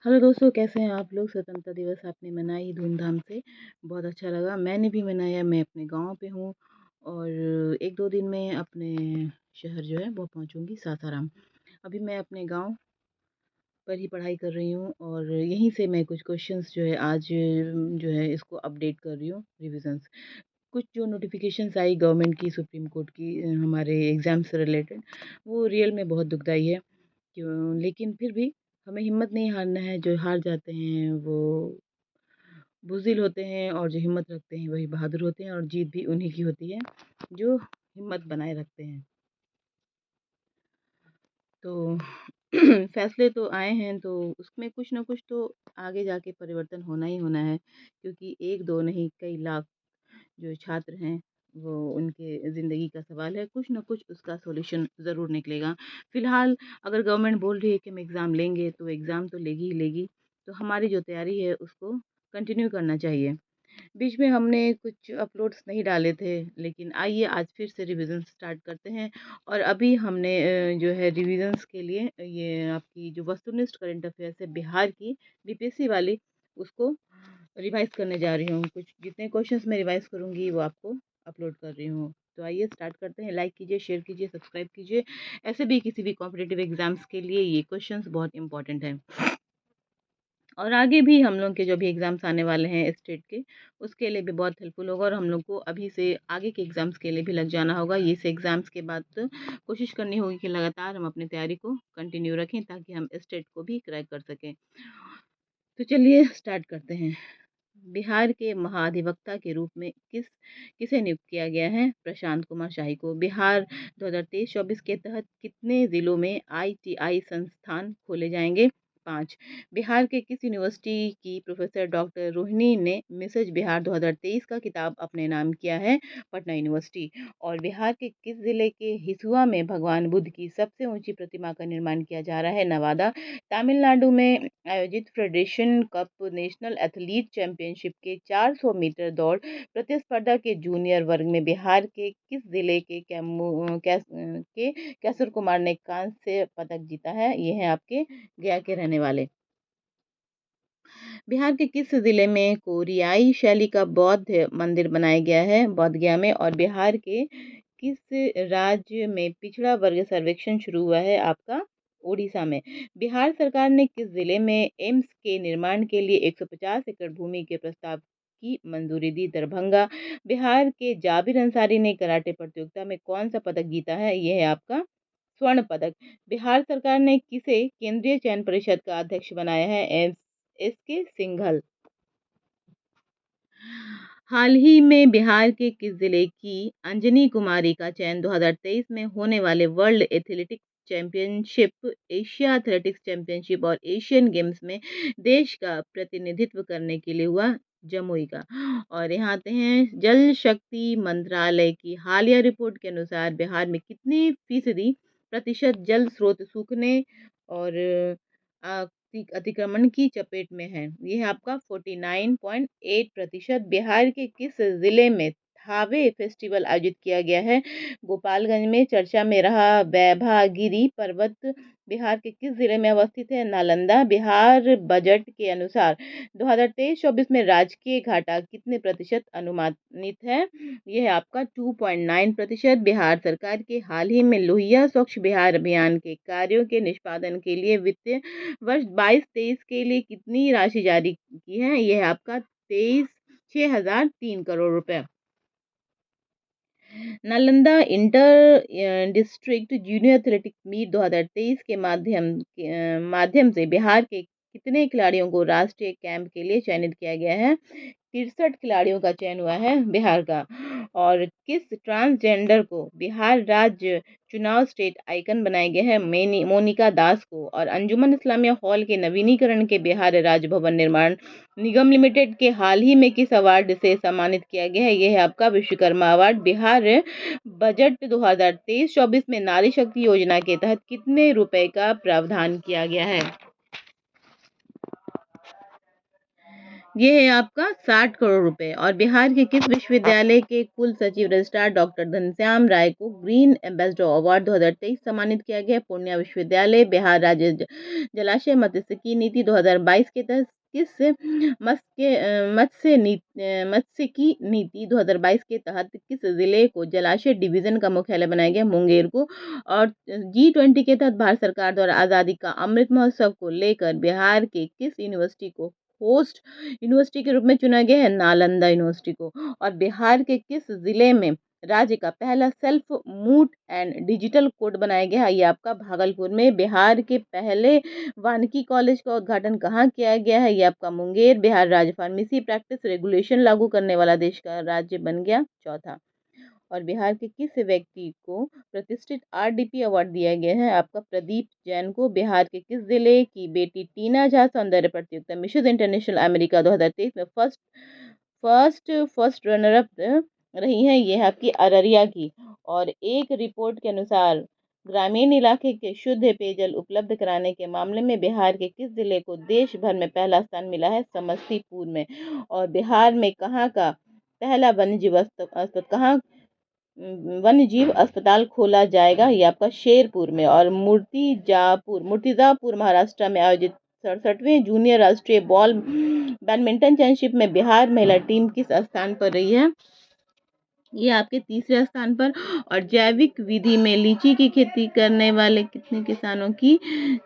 Hello दोस्तों, कैसे हैं आप लोग। स्वतंत्रता दिवस आपने मनाई धूमधाम से, बहुत अच्छा लगा। मैंने भी मनाया। मैं अपने गांव पे हूँ और 1-2 दिन में अपने शहर जो है वो पहुँचूँगी सासाराम। अभी मैं अपने गांव पर ही पढ़ाई कर रही हूँ और यहीं से मैं कुछ क्वेश्चंस जो है आज जो है इसको अपडेट कर रही हूँ, रिविज़न्स। कुछ जो नोटिफ़िकेशंस आई गवर्नमेंट की, सुप्रीम कोर्ट की हमारे एग्ज़ाम से रिलेटेड, वो रियल में बहुत दुखदाई है। क्यों, लेकिन फिर भी हमें हिम्मत नहीं हारना है। जो हार जाते हैं वो बुज़दिल होते हैं और जो हिम्मत रखते हैं वही बहादुर होते हैं, और जीत भी उन्हीं की होती है जो हिम्मत बनाए रखते हैं। तो फैसले तो आए हैं, तो उसमें कुछ ना कुछ तो आगे जाके परिवर्तन होना ही होना है, क्योंकि 1-2 नहीं कई लाख जो छात्र हैं वो उनके ज़िंदगी का सवाल है। कुछ ना कुछ उसका सॉल्यूशन ज़रूर निकलेगा। फ़िलहाल अगर गवर्नमेंट बोल रही है कि हम एग्ज़ाम लेंगे, तो एग्ज़ाम तो लेगी ही लेगी। तो हमारी जो तैयारी है उसको कंटिन्यू करना चाहिए। बीच में हमने कुछ अपलोड्स नहीं डाले थे, लेकिन आइए आज फिर से रिवीजन स्टार्ट करते हैं। और अभी हमने जो है रिवीजन्स के लिए ये आपकी जो वस्तुनिष्ठ करंट अफेयर्स है बिहार की बीपीएससी वाली, उसको रिवाइज करने जा रही हूँ। कुछ जितने क्वेश्चंस मैं रिवाइज करूँगी वो आपको अपलोड कर रही हूँ। तो आइए स्टार्ट करते हैं। लाइक कीजिए, शेयर कीजिए, सब्सक्राइब कीजिए। ऐसे भी किसी भी कॉम्पिटिटिव एग्जाम्स के लिए ये क्वेश्चंस बहुत इंपॉर्टेंट हैं। और आगे भी हम लोग के जो भी एग्ज़ाम्स आने वाले हैं स्टेट के, उसके लिए भी बहुत हेल्पफुल होगा। और हम लोग को अभी से आगे के एग्ज़ाम्स के लिए भी लग जाना होगा। ये से एग्ज़ाम्स के बाद तो कोशिश करनी होगी कि लगातार हम अपनी तैयारी को कंटिन्यू रखें, ताकि हम स्टेट को भी क्रैक कर सकें। तो चलिए स्टार्ट करते हैं। बिहार के महाधिवक्ता के रूप में किसे नियुक्त किया गया है? प्रशांत कुमार शाही को। बिहार 2023-24 के तहत कितने जिलों में आईटीआई संस्थान खोले जाएंगे? 5। बिहार के किस यूनिवर्सिटी की प्रोफेसर डॉक्टर रोहिणी ने मिसेज बिहार 2023 का खिताब अपने नाम किया है? पटना यूनिवर्सिटी। और बिहार के किस जिले के हिसुआ में भगवान बुद्ध की सबसे ऊंची प्रतिमा का निर्माण किया जा रहा है? नवादा। तमिलनाडु में आयोजित federation cup national athlete championship के 400 मीटर दौड़ प्रतिस्पर्धा के जूनियर वर्ग में बिहार के किस जिले के कैसर कुमार ने कांस्य पदक जीता है? ये है आपके गया के रहने वाले। बिहार के किस जिले में कोरियाई शैली का बौद्ध मंदिर बनाया गया है? बोध गया में। और बिहार के किस राज्य में पिछड़ा वर्ग सर्वेक्षण शुरू हुआ है? आपका उड़ीसा में। बिहार सरकार ने किस जिले में एम्स के निर्माण के लिए 150 एकड़ भूमि के प्रस्ताव की मंजूरी दी? दरभंगा। बिहार के जाबिर अंसारी ने कराटे प्रतियोगिता में कौन सा पदक जीता है? यह है आपका स्वर्ण पदक। बिहार सरकार ने किसे केंद्रीय चयन परिषद का अध्यक्ष बनाया है? एस के सिंघल। हाल ही में बिहार के किस जिले की अंजनी कुमारी का चयन 2023 में होने वाले world athletics championship, Asia athletics championship और एशियन गेम्स में देश का प्रतिनिधित्व करने के लिए हुआ? जमुई का। और यहाँ आते हैं, जल शक्ति मंत्रालय की हालिया रिपोर्ट के अनुसार बिहार में कितने फीसदी प्रतिशत जल स्रोत सूखने और अतिक्रमण की चपेट में है? ये है आपका 49.8%। बिहार के किस जिले में थावे फेस्टिवल आयोजित किया गया है? गोपालगंज में। चर्चा में रहा वैभागिरी पर्वत बिहार के किस जिले में अवस्थित है? नालंदा। बिहार बजट के अनुसार 2023-24 में राजकीय घाटा कितने प्रतिशत अनुमानित है? यह है आपका 2.9%। बिहार सरकार के हाल ही में लोहिया स्वच्छ बिहार अभियान के कार्यों के निष्पादन के लिए वित्तीय वर्ष 22-23 के लिए कितनी राशि जारी की है? यह है आपका 6,003 करोड़ रुपए। Nalanda inter district junior athletics meet 2023 के माध्यम से बिहार के कितने खिलाड़ियों को राष्ट्रीय कैंप के लिए चयनित किया गया है? 63 खिलाड़ियों का चयन हुआ है बिहार का। और किस ट्रांसजेंडर को बिहार राज्य चुनाव स्टेट आइकन बनाया गया है? मोनिका दास को। और अंजुमन इस्लामिया हॉल के नवीनीकरण के बिहार राजभवन निर्माण निगम लिमिटेड के हाल ही में किस अवार्ड से सम्मानित किया गया है? यह है आपका विश्वकर्मा अवार्ड। बिहार बजट 2023-24 में नारी शक्ति योजना के तहत कितने रुपए का प्रावधान किया गया है? ये है आपका 60 करोड़ रुपए। और बिहार के किस विश्वविद्यालय के कुल सचिव रजिस्ट्रार डॉक्टर घनश्याम राय को ग्रीन एम्बेसडर अवार्ड 2023 सम्मानित किया गया? पूर्णिया विश्वविद्यालय। बिहार राज्य जलाशय मत्स्यिकी नीति 2022 के तहत किस मत्स्यिकी नीति 2022 के तहत किस जिले को जलाशय डिवीजन का मुख्यालय बनाया गया? मुंगेर को। और G20 के तहत भारत सरकार द्वारा आज़ादी का अमृत महोत्सव को लेकर बिहार के किस यूनिवर्सिटी को होस्ट यूनिवर्सिटी के रूप में चुना गया है? नालंदा यूनिवर्सिटी को। और बिहार के किस जिले में राज्य का पहला self moot and digital code बनाया गया है? ये आपका भागलपुर में। बिहार के पहले वानिकी कॉलेज का उद्घाटन कहाँ किया गया है? ये आपका मुंगेर। बिहार राज्य फार्मेसी प्रैक्टिस रेगुलेशन लागू करने वाला देश का राज्य बन गया चौथा। और बिहार के किस व्यक्ति को प्रतिष्ठित RDP अवार्ड दिया गया है? आपका प्रदीप जैन को। बिहार के किस जिले की बेटी टीना झा सौंदर्य प्रतियोगिता मिसेस इंटरनेशनल अमेरिका 2023 में फर्स्ट रनर अप रही है? ये है आपकी अररिया की। और एक रिपोर्ट के अनुसार ग्रामीण इलाके के शुद्ध पेयजल उपलब्ध कराने के मामले में बिहार के किस जिले को देश भर में पहला स्थान मिला है? समस्तीपुर में। और बिहार में कहाँ का पहला वन्य जीव अस्पताल खोला जाएगा? ये आपका शेरपुर में। और मुर्तिजापुर महाराष्ट्र में आयोजित 67वें जूनियर राष्ट्रीय बॉल बैडमिंटन चैंपियनशिप में बिहार महिला टीम किस स्थान पर रही है? ये आपके तीसरे स्थान पर। और जैविक विधि में लीची की खेती करने वाले कितने किसानों की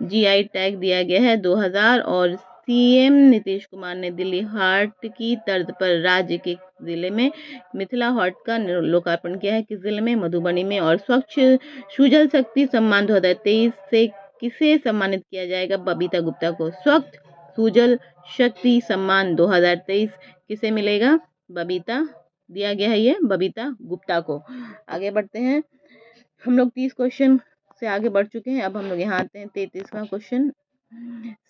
GI टैग दिया गया है? 2000। और CM नीतीश कुमार ने दिल्ली हाट की तर्ज पर राज्य के जिले में मिथिला हाट का लोकार्पण किया है? किस जिले में? मधुबनी में। और स्वच्छ सुजल शक्ति सम्मान 2023 से किसे सम्मानित किया जाएगा? बबीता गुप्ता को। स्वच्छ सुजल शक्ति सम्मान 2023 किसे मिलेगा? बबीता दिया गया है, ये बबीता गुप्ता को। आगे बढ़ते हैं हम लोग। 30 क्वेश्चन से आगे बढ़ चुके हैं। अब हम लोग यहाँ आते हैं 33वां क्वेश्चन।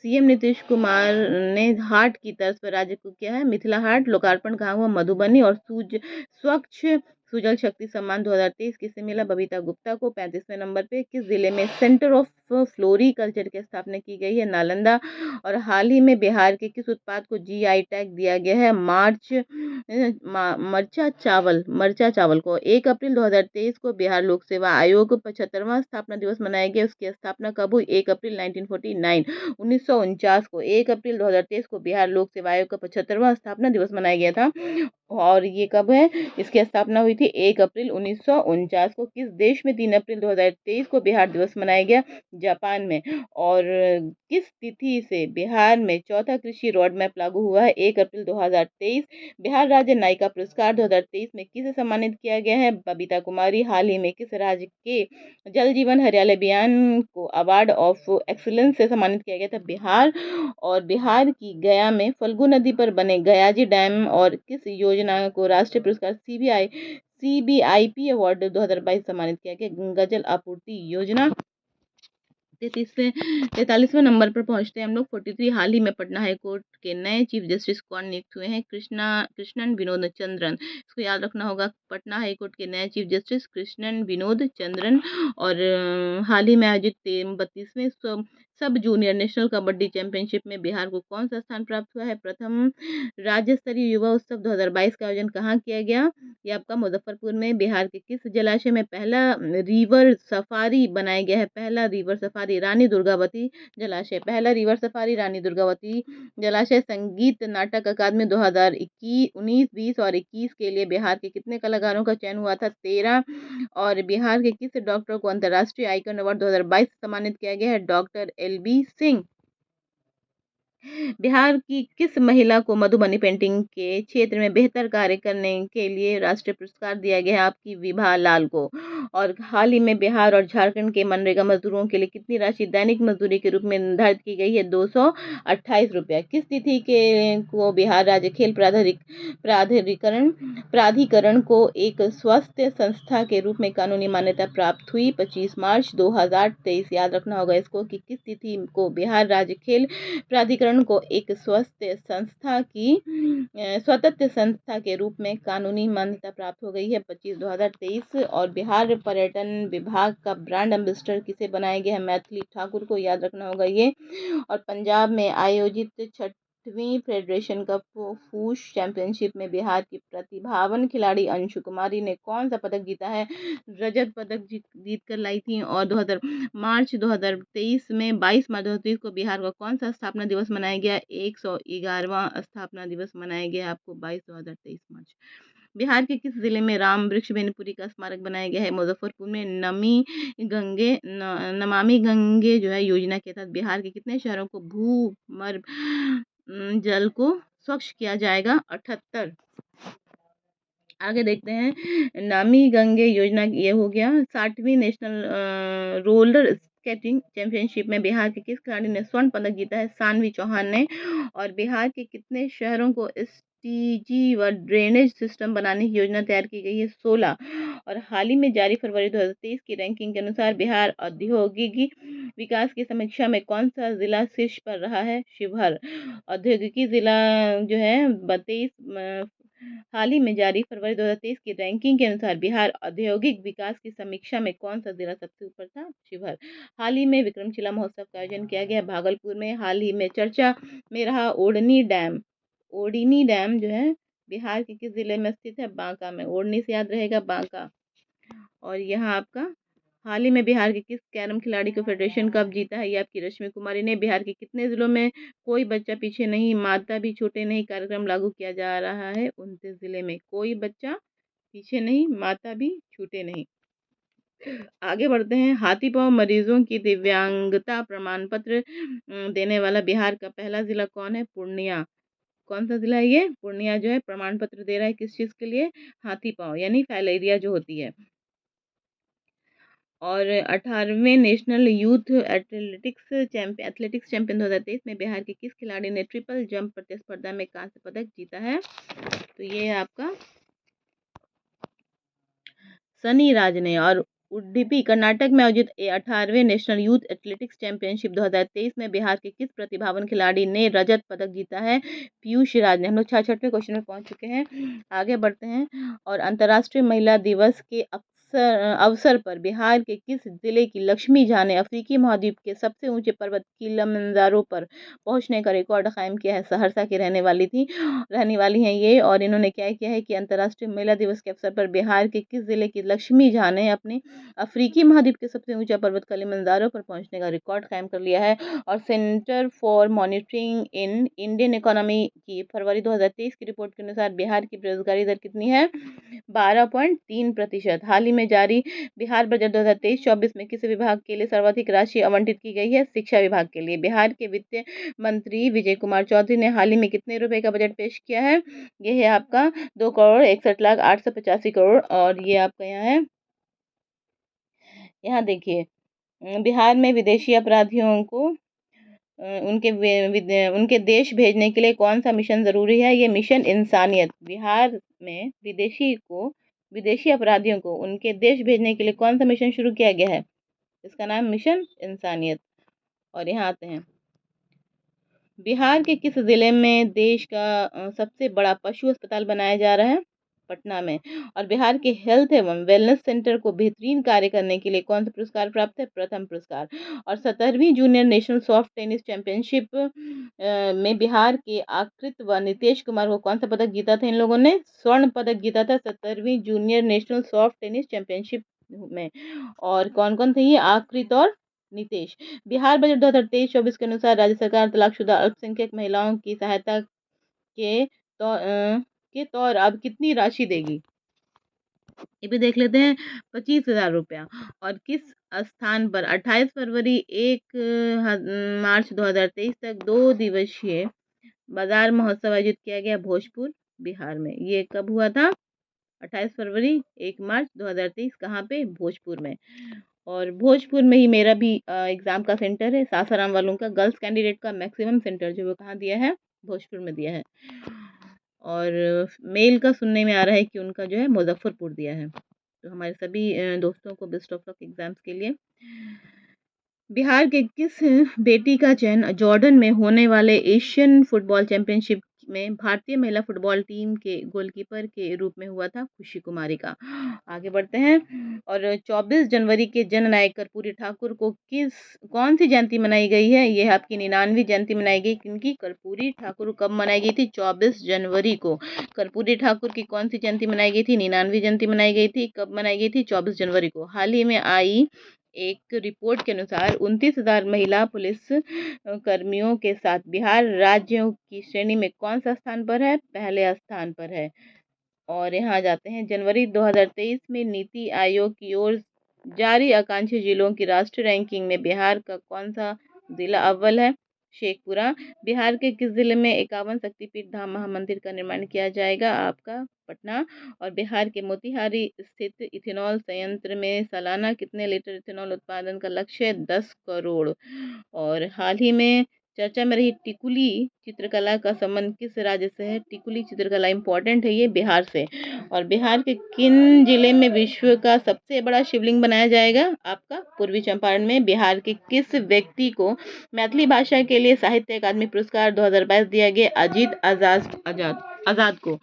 CM नीतीश कुमार ने हाट की तर्ज पर राज्य को किया है मिथिला हाट लोकार्पण कहाँ हुआ? मधुबनी। और स्वच्छ सुजल शक्ति सम्मान 2023 किसे मिला? बबीता गुप्ता को। 35वें नंबर पे किस जिले में सेंटर ऑफ फ्लोरिकल्चर की स्थापना की गई है? नालंदा। और हाल ही में बिहार के किस उत्पाद को GI टैग दिया गया है? मरचा चावल को। 1 अप्रैल 2023 को बिहार लोक सेवा आयोग 75वां स्थापना दिवस मनाया गया। उसकी स्थापना कब हुई? 1 अप्रैल 1949 को। 1 अप्रैल 2023 को बिहार लोक सेवा आयोग का 75वां स्थापना दिवस मनाया गया था। और ये कब है? इसकी स्थापना हुई थी 1 अप्रैल 1949 को। किस देश में 3 अप्रैल 2023 को बिहार दिवस मनाया गया? जापान में। और किस तिथि से बिहार में चौथा कृषि रोड मैप लागू हुआ है? 1 अप्रैल 2023। बिहार राज्य नायिका पुरस्कार 2023 में किसे सम्मानित किया गया है? बबीता कुमारी। हाल ही में किस राज्य के जल जीवन हरियाली अभियान को अवार्ड ऑफ एक्सीलेंस से सम्मानित किया गया था? बिहार। और बिहार की गया में फल्गु नदी पर बने गयाजी डैम और किस योजना को राष्ट्रीय पुरस्कार CBIP अवार्ड 2022 सम्मानित किया गया? गंगा जल आपूर्ति योजना। 43वें नंबर पर पहुंचते हैं हम लोग। 43। हाल ही में पटना हाईकोर्ट के नए चीफ जस्टिस कौन नियुक्त हुए हैं? कृष्णन विनोद चंद्रन। इसको याद रखना होगा। पटना हाईकोर्ट के नए चीफ जस्टिस कृष्णन विनोद चंद्रन। और हाल ही में आयोजित 32वें सब जूनियर नेशनल कबड्डी चैंपियनशिप में बिहार को कौन सा स्थान प्राप्त हुआ है? प्रथम। राज्य स्तरीय युवा उत्सव 2022 का आयोजन कहाँ किया गया? ये आपका मुजफ्फरपुर में। बिहार के किस जलाशय में पहला रिवर सफारी बनाया गया है? पहला रिवर सफारी रानी दुर्गावती जलाशय। पहला रिवर सफारी रानी दुर्गावती जलाशय। संगीत नाटक अकादमी 2019, 20 और 21 के लिए बिहार के कितने कलाकारों का चयन हुआ था? 13। और बिहार के किस डॉक्टर को अंतर्राष्ट्रीय आइकन अवार्ड 2022 सम्मानित किया गया है? Doctor LB Singh. बिहार की किस महिला को मधुबनी पेंटिंग के क्षेत्र में बेहतर कार्य करने के लिए राष्ट्रीय पुरस्कार दिया गया है? आपकी विभा लाल को। और हाल ही में बिहार और झारखंड के मनरेगा मजदूरों के लिए कितनी राशि दैनिक मजदूरी के रूप में निर्धारित की गई है? 228 रुपया। किस तिथि के को बिहार राज्य खेल प्राधिकरण को एक स्वास्थ्य संस्था के रूप में कानूनी मान्यता प्राप्त हुई? 25 मार्च 2023। याद रखना होगा इसको कि किस तिथि को बिहार राज्य खेल प्राधिकरण को एक स्वतंत्र संस्था के रूप में कानूनी मान्यता प्राप्त हो गई है? 25/2023। और बिहार पर्यटन विभाग का ब्रांड एम्बेसडर किसे बनाया गया है? मैथिली ठाकुर को। याद रखना होगा ये। और पंजाब में आयोजित 8वीं फेडरेशन कप फूश चैंपियनशिप में बिहार की प्रतिभावान खिलाड़ी अंशु कुमारी ने कौन सा पदक जीता है? रजत पदक जीत कर लाई थी। और 22 मार्च 2023 को बिहार का कौन सा स्थापना दिवस मनाया गया? 111वां स्थापना दिवस मनाया गया आपको 22 मार्च। बिहार के किस जिले में राम वृक्ष बेनीपुरी का स्मारक बनाया गया है? मुजफ्फरपुर में। नमामि गंगे जो है योजना के तहत बिहार के कितने शहरों को भूमर्भ जल को स्वच्छ किया जाएगा? 78। आगे देखते हैं नमामि गंगे योजना, ये हो गया। 60वीं नेशनल रोलर स्केटिंग चैंपियनशिप में बिहार के किस खिलाड़ी ने स्वर्ण पदक जीता है? सानवी चौहान ने। और बिहार के कितने शहरों को एसटीजी व ड्रेनेज सिस्टम बनाने की योजना तैयार की गई है? 16। और हाल ही में जारी फरवरी 2023 की रैंकिंग के अनुसार बिहार औद्योगिकी विकास की समीक्षा में कौन सा जिला शीर्ष पर रहा है? शिवहर। औद्योगिकी जिला जो है 22 हाल ही में जारी फरवरी 2023 की रैंकिंग के अनुसार बिहार औद्योगिक विकास की समीक्षा में कौन सा जिला सबसे ऊपर था? शिवहर। हाल ही में विक्रमशिला महोत्सव का आयोजन किया गया भागलपुर में। हाल ही में चर्चा में रहा ओढ़नी डैम। ओढ़नी डैम जो है बिहार के किस जिले में स्थित है? बांका में। ओढ़नी से याद रहेगा बांका। और यहाँ आपका हाल ही में बिहार के किस कैरम खिलाड़ी को फेडरेशन कप जीता है? ये आपकी रश्मि कुमारी ने। बिहार के कितने जिलों में कोई बच्चा पीछे नहीं, माता भी छूटे नहीं कार्यक्रम लागू किया जा रहा है? 29 जिले में। कोई बच्चा पीछे नहीं, माता भी छूटे नहीं। आगे बढ़ते हैं। हाथी पांव मरीजों की दिव्यांगता प्रमाण पत्र देने वाला बिहार का पहला जिला कौन है? पूर्णिया। कौन सा जिला है ये? पूर्णिया जो है प्रमाण पत्र दे रहा है किस चीज के लिए? हाथी पांव यानी फाइलेरिया जो होती है। और 18वें नेशनल यूथ एथलेटिक्स चैंपियन 2023 में बिहार के किस खिलाड़ी ने ट्रिपल जंप प्रतिस्पर्धा में कांस्य पदक जीता है? तो ये है आपका सनी राज ने। और उडुपी कर्नाटक में आयोजित 18वें नेशनल यूथ एथलेटिक्स चैंपियनशिप 2023 में बिहार के किस प्रतिभावान खिलाड़ी ने रजत पदक जीता है? पीयूष राज ने। हम लोग 66वें क्वेश्चन में पहुंच चुके हैं। आगे बढ़ते हैं। और अंतर्राष्ट्रीय महिला दिवस के अवसर पर बिहार के किस जिले की लक्ष्मी झा ने अफ्रीकी महाद्वीप के सबसे ऊंचे पर्वत किलिमंजारो पर पहुंचने का रिकॉर्ड कायम किया है? सहरसा की रहने वाली हैं ये। और इन्होंने क्या किया है कि अंतर्राष्ट्रीय महिला दिवस के अवसर पर बिहार के किस जिले की लक्ष्मी झा ने अपने अफ्रीकी महाद्वीप के सबसे ऊंचा पर्वत किलिमंजारो पर पहुंचने का रिकॉर्ड कायम कर लिया है। और centre for monitoring in Indian economy की फरवरी 2023 की रिपोर्ट के अनुसार बिहार की बेरोजगारी दर कितनी है? 12.3%। हाल ही में जारी बिहार बजट 2023-24 में किस विभाग के लिए सर्वाधिक राशि आवंटित की गई है? शिक्षा विभाग के लिए। बिहार के वित्त मंत्री विजय कुमार चौधरी ने हाल ही में कितने रुपए का बजट पेश किया है? ये है आपका 2,61,0885 करोड़। और ये आपका यहाँ है, यहाँ देखिए बिहार में विदेशी अपराधियों को उनके देश भेजने के लिए कौन सा मिशन जरूरी है? ये मिशन इंसानियत। बिहार में विदेशी अपराधियों को उनके देश भेजने के लिए कौन सा मिशन शुरू किया गया है? इसका नाम मिशन इंसानियत। और यहाँ आते हैं बिहार के किस जिले में देश का सबसे बड़ा पशु अस्पताल बनाया जा रहा है? पटना में। और बिहार के हेल्थ एवं वेलनेस सेंटर को बेहतरीन कार्य करने के लिए कौन सा पुरस्कार प्राप्त है? प्रथम पुरस्कार। और 17वीं junior national soft tennis championship में बिहार के आकृत व नितेश कुमार को कौन सा पदक जीता था? इन लोगों ने स्वर्ण पदक जीता था 17वीं junior national soft tennis championship में। और कौन कौन थे ये? आकृत और नितेश। बिहार बजट 2023-24 के अनुसार राज्य सरकार तलाकशुदा अल्पसंख्यक महिलाओं की सहायता के तौर अब कितनी राशि देगी? ये भी देख लेते हैं। 25,000 रुपया। और किस स्थान पर 28 फरवरी 1 मार्च 2023 तक 2 दिवसीय बाजार महोत्सव आयोजित किया गया? भोजपुर बिहार में। ये कब हुआ था? 28 फरवरी 1 मार्च 2023। कहाँ पे? भोजपुर में। और भोजपुर में ही मेरा भी एग्ज़ाम का सेंटर है। सासाराम वालों का गर्ल्स कैंडिडेट का मैक्सिमम सेंटर जो वो कहाँ दिया है? भोजपुर में दिया है। और मेल का सुनने में आ रहा है कि उनका जो है मुजफ्फरपुर दिया है। तो हमारे सभी दोस्तों को बेस्ट ऑफ लक एग्ज़ाम्स के लिए। बिहार के किस बेटी का चयन जॉर्डन में होने वाले एशियन फुटबॉल चैंपियनशिप में भारतीय महिला फुटबॉल टीम के गोलकीपर के रूप में हुआ था खुशी कुमारी का। आगे बढ़ते हैं। और 24 जनवरी के जननायक कर्पूरी ठाकुर को कौन सी जयंती मनाई गई है? ये आपकी 99वीं जयंती मनाई गई। क्योंकि कर्पूरी ठाकुर कब मनाई गई थी? 24 जनवरी को कर्पूरी ठाकुर की कौन सी जयंती मनाई गई थी? 99वीं जयंती मनाई गई थी। कब मनाई गई थी? 24 जनवरी को। हाल ही में आई एक रिपोर्ट के अनुसार 29,000 महिला पुलिस कर्मियों के साथ बिहार राज्यों की श्रेणी में कौन सा स्थान पर है? पहले स्थान पर है। और यहाँ जाते हैं। जनवरी 2023 में नीति आयोग की ओर जारी आकांक्षी जिलों की राष्ट्रीय रैंकिंग में बिहार का कौन सा जिला अव्वल है? शेखपुरा। बिहार के किस जिले में 51 शक्तिपीठ धाम महामंदिर का निर्माण किया जाएगा? आपका पटना। और बिहार के मोतिहारी स्थित इथेनॉल संयंत्र में सालाना कितने लीटर इथेनॉल उत्पादन का लक्ष्य है? 10 करोड़। और हाल ही में चर्चा में रही टिकुली चित्रकला का संबंध किस राज्य से है? टिकुली चित्रकला इंपॉर्टेंट है ये बिहार से। और बिहार के किन जिले में विश्व का सबसे बड़ा शिवलिंग बनाया जाएगा? आपका पूर्वी चंपारण में। बिहार के किस व्यक्ति को मैथिली भाषा के लिए साहित्य अकादमी पुरस्कार 2022 दिया गया? अजीत आजाद को।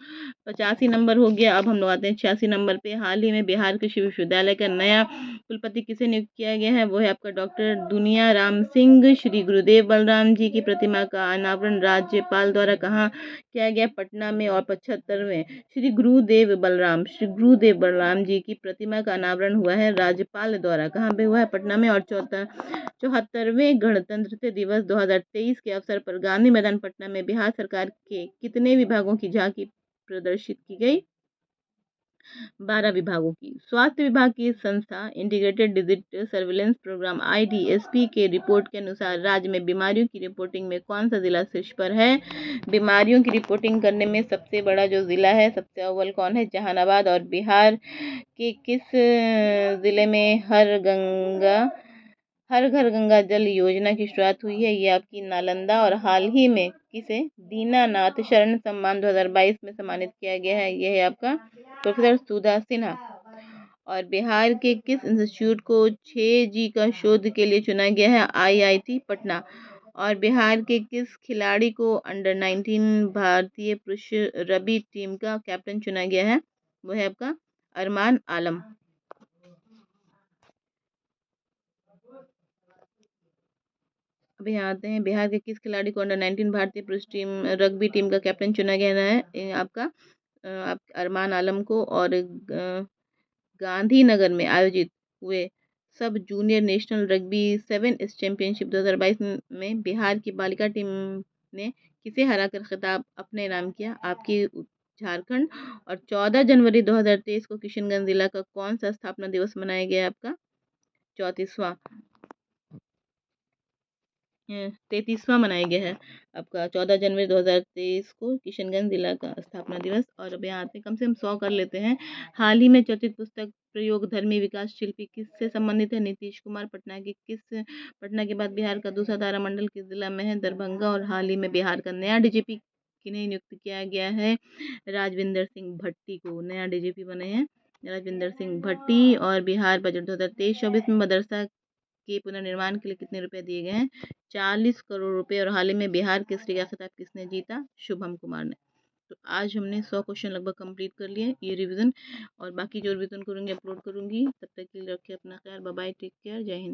85 नंबर हो गया। अब हम लोग आते हैं 86 नंबर पे। हाल ही में बिहार कृषि विश्वविद्यालय का नया कुलपति किसे नियुक्त किया गया है? वो है आपका डॉक्टर दुनिया राम सिंह। श्री गुरुदेव बलराम जी की प्रतिमा का अनावरण राज्यपाल द्वारा कहाँ किया गया? पटना में। और 75वें श्री गुरुदेव बलराम जी की प्रतिमा का अनावरण हुआ है राज्यपाल द्वारा। कहाँ पे हुआ है? पटना में। और 74वें गणतंत्र दिवस 2023 के अवसर पर गांधी मैदान पटना में बिहार सरकार के कितने विभागों की झांकी प्रदर्शित की गई? 12 विभागों की। स्वास्थ्य विभाग की संस्था integrated digital surveillance program IDSP के रिपोर्ट के अनुसार राज्य में बीमारियों की रिपोर्टिंग में कौन सा जिला शीर्ष पर है? बीमारियों की रिपोर्टिंग करने में सबसे बड़ा जो जिला है, सबसे अव्वल कौन है? जहानाबाद। और बिहार के किस जिले में हर घर गंगा जल योजना की शुरुआत हुई है? ये आपकी नालंदा। और हाल ही में किसे दीनानाथ शरण सम्मान 2022 में सम्मानित किया गया है? यह है आपका प्रोफेसर सुधा सिन्हा। और बिहार के किस इंस्टीट्यूट को 6G का शोध के लिए चुना गया है? IIT पटना। और बिहार के किस खिलाड़ी को अंडर 19 भारतीय पुरुष रग्बी टीम का कैप्टन चुना गया है? वो है आपका अरमान आलम। अब यहाँ आते हैं। बिहार के किस खिलाड़ी को अंडर 19 भारतीय पुरुष रग्बी टीम का कैप्टन चुना गया है? आपका अरमान आलम को। और गांधीनगर में आयोजित हुए सब जूनियर नेशनल रग्बी 7 चैंपियनशिप 2022 में बिहार की बालिका टीम ने किसे हराकर खिताब अपने नाम किया? आपकी झारखंड। और 14 जनवरी 2023 को किशनगंज जिला का कौन सा स्थापना दिवस मनाया गया? आपका 33वां मनाया गया है। आपका 14 जनवरी 2023 को किशनगंज जिला का स्थापना दिवस। और अब यहाँ आते हैं, कम से कम 100 कर लेते हैं। हाल ही में चर्चित पुस्तक प्रयोग धर्मी विकास शिल्पी किससे संबंधित है? नीतीश कुमार। पटना के बाद बिहार का दूसरा तारामंडल किस जिला में है? दरभंगा। और हाल ही में बिहार का नया DGP किन्हें नियुक्त किया गया है? राजविंदर सिंह भट्टी को नया DGP बने हैं राजविंदर सिंह भट्टी। और बिहार बजट 2023-24 में मदरसा के पुनर्निर्माण के लिए कितने रुपए दिए गए हैं? 40 करोड़ रुपए। और हाल ही में बिहार केसरी का खिताब किसने जीता? शुभम कुमार ने। तो आज हमने 100 क्वेश्चन लगभग कंप्लीट कर लिए, ये रिवीजन। और बाकी जो रिवीजन करूँगी अपलोड करूँगी। तब तक के लिए रखिए अपना ख्याल। बाय बाय, टेक केयर, जय हिंद।